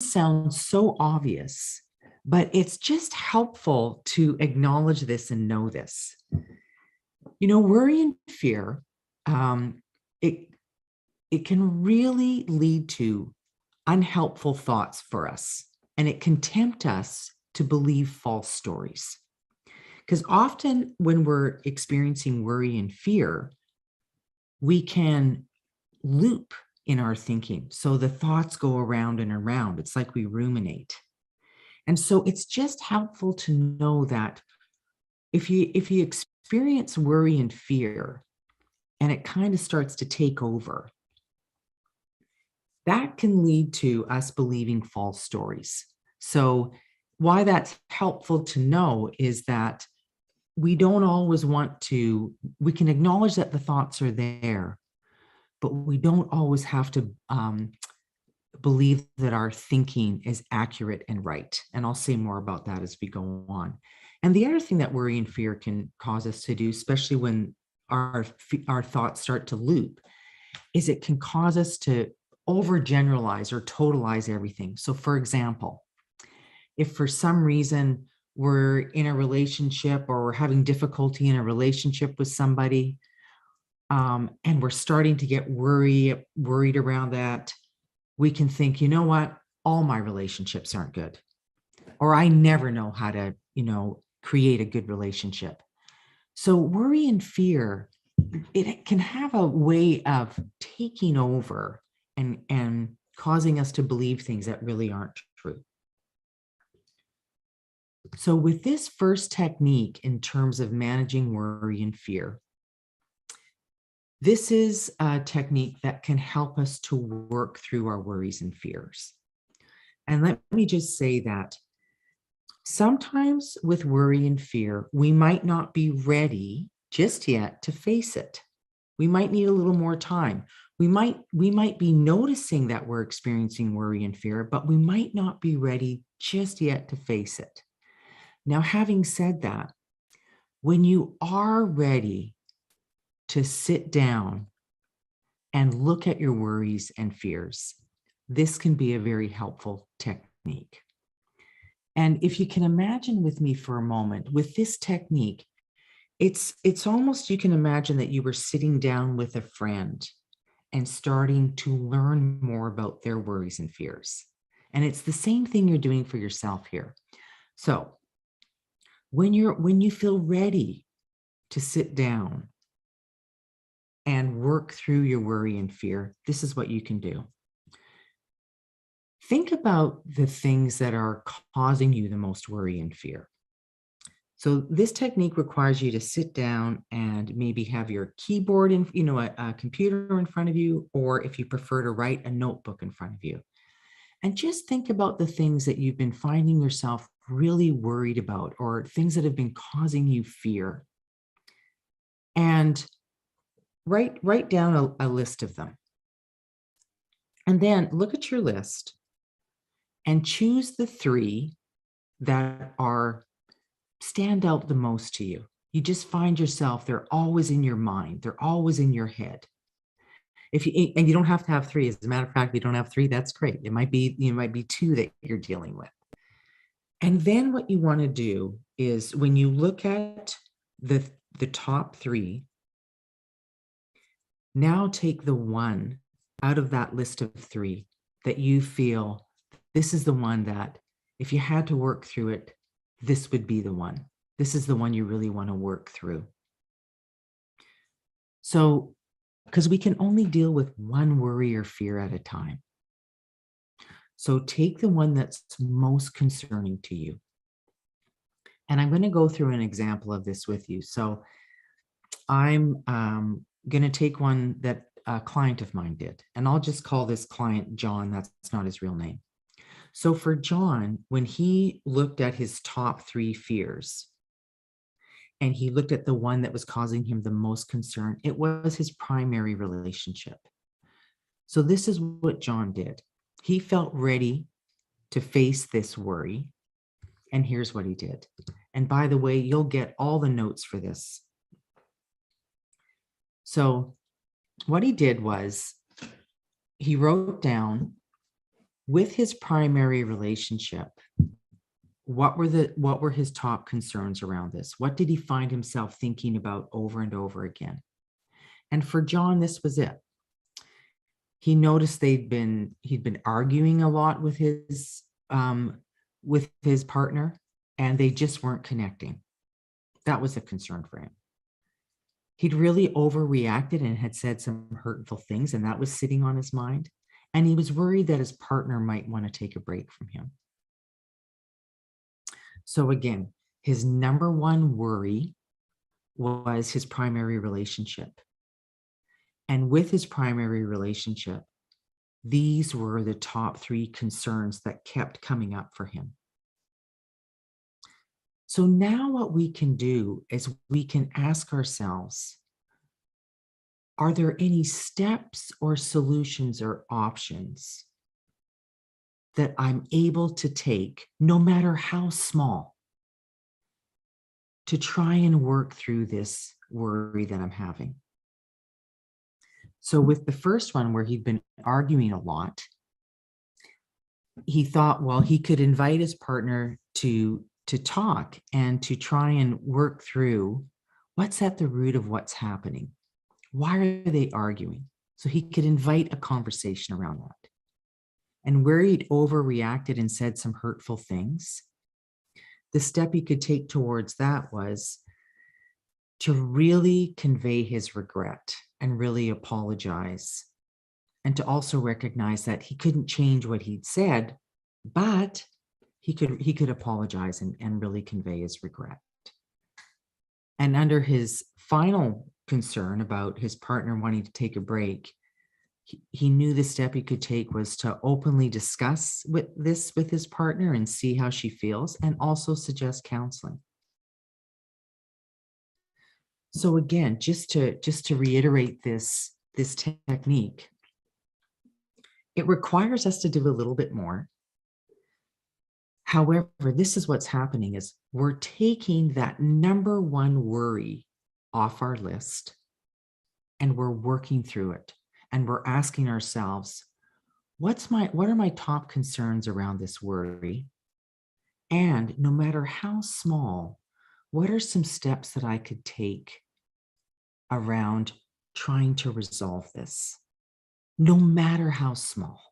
sound so obvious, but it's just helpful to acknowledge this and know this. Worry and fear, um, it it can really lead to unhelpful thoughts for us, and it can tempt us to believe false stories. Because often when we're experiencing worry and fear, we can loop in our thinking. So the thoughts go around and around. It's like we ruminate. And so it's just helpful to know that if you experience worry and fear and it kind of starts to take over, that can lead to us believing false stories. So why that's helpful to know is that we don't always we can acknowledge that the thoughts are there, but we don't always have to believe that our thinking is accurate and right. And I'll say more about that as we go on. And the other thing that worry and fear can cause us to do, especially when our thoughts start to loop, is it can cause us to overgeneralize or totalize everything. So for example, if for some reason we're in a relationship or we're having difficulty in a relationship with somebody, and we're starting to get worried around that, we can think, you know what, all my relationships aren't good, or I never know how to, create a good relationship. So worry and fear, it can have a way of taking over and causing us to believe things that really aren't true. So with this first technique in terms of managing worry and fear, this is a technique that can help us to work through our worries and fears. And let me just say that sometimes with worry and fear, we might not be ready just yet to face it. We might need a little more time. We might be noticing that we're experiencing worry and fear, but we might not be ready just yet to face it. Now, having said that, when you are ready to sit down and look at your worries and fears, this can be a very helpful technique. And if you can imagine with me for a moment, with this technique, it's almost, you can imagine that you were sitting down with a friend and starting to learn more about their worries and fears. And it's the same thing you're doing for yourself here. So when you feel ready to sit down and work through your worry and fear, this is what you can do. Think about the things that are causing you the most worry and fear. So this technique requires you to sit down and maybe have your keyboard in, a computer in front of you, or if you prefer to write, a notebook in front of you. And just think about the things that you've been finding yourself really worried about, or things that have been causing you fear. And write down a list of them. And then look at your list and choose the 3 that stand out the most to you. You just find yourself, they're always in your mind. They're always in your head. And you don't have to have 3. As a matter of fact, if you don't have 3, that's great. It might be 2 that you're dealing with. And then what you want to do is, when you look at the top 3, now take the one out of that list of 3 that you feel, this is the one that if you had to work through it, this would be the one. This is the one you really want to work through. So, because we can only deal with one worry or fear at a time. So take the one that's most concerning to you. And I'm going to go through an example of this with you. So I'm going to take one that a client of mine did, and I'll just call this client John. That's not his real name. So for John, when he looked at his top 3 fears, and he looked at the one that was causing him the most concern, it was his primary relationship. So this is what John did. He felt ready to face this worry, and here's what he did. And by the way, you'll get all the notes for this. So what he did was he wrote down With his primary relationship, what were his top concerns around this? What did he find himself thinking about over and over again? And for John, this was it. He noticed he'd been arguing a lot with his partner, and they just weren't connecting. That was a concern for him. He'd really overreacted and had said some hurtful things, and that was sitting on his mind. And he was worried that his partner might want to take a break from him. So again, his number one worry was his primary relationship. And with his primary relationship, these were the top 3 concerns that kept coming up for him. So now what we can do is we can ask ourselves, are there any steps or solutions or options that I'm able to take, no matter how small, to try and work through this worry that I'm having? So with the first one, where he'd been arguing a lot, he thought, well, he could invite his partner to talk and to try and work through what's at the root of what's happening. Why are they arguing? So he could invite a conversation around that. And where he'd overreacted and said some hurtful things, the step he could take towards that was to really convey his regret and really apologize, and to also recognize that he couldn't change what he'd said, but he could apologize and really convey his regret. And under his final concern about his partner wanting to take a break, he knew the step he could take was to openly discuss this with his partner and see how she feels, and also suggest counseling. So again, just to reiterate this technique, it requires us to do a little bit more. However, this is what's happening is we're taking that number one worry off our list, and we're working through it, and we're asking ourselves, what are my top concerns around this worry? And no matter how small, what are some steps that I could take around trying to resolve this, no matter how small?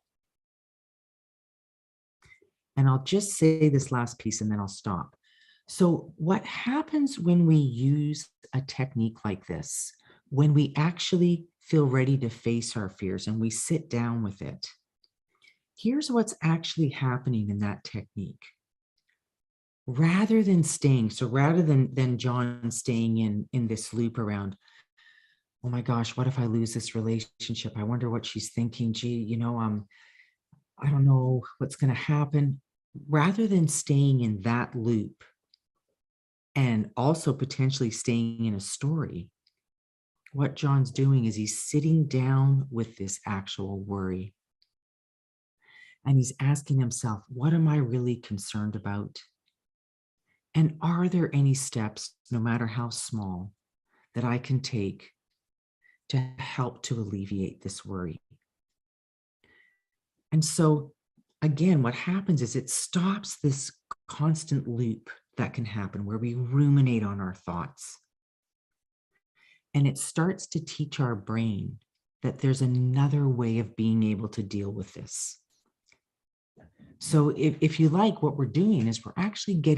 And I'll just say this last piece and then I'll stop. So what happens when we use a technique like this, when we actually feel ready to face our fears and we sit down with it, here's what's actually happening in that technique. Rather than John staying in this loop around, oh my gosh, what if I lose this relationship? I wonder what she's thinking. Gee, I don't know what's going to happen. Rather than staying in that loop and also potentially staying in a story, what John's doing is he's sitting down with this actual worry. And he's asking himself, what am I really concerned about? And are there any steps, no matter how small, that I can take to help to alleviate this worry? And so, again, what happens is it stops this constant loop that can happen where we ruminate on our thoughts. And it starts to teach our brain that there's another way of being able to deal with this. So if you like, what we're doing is we're actually getting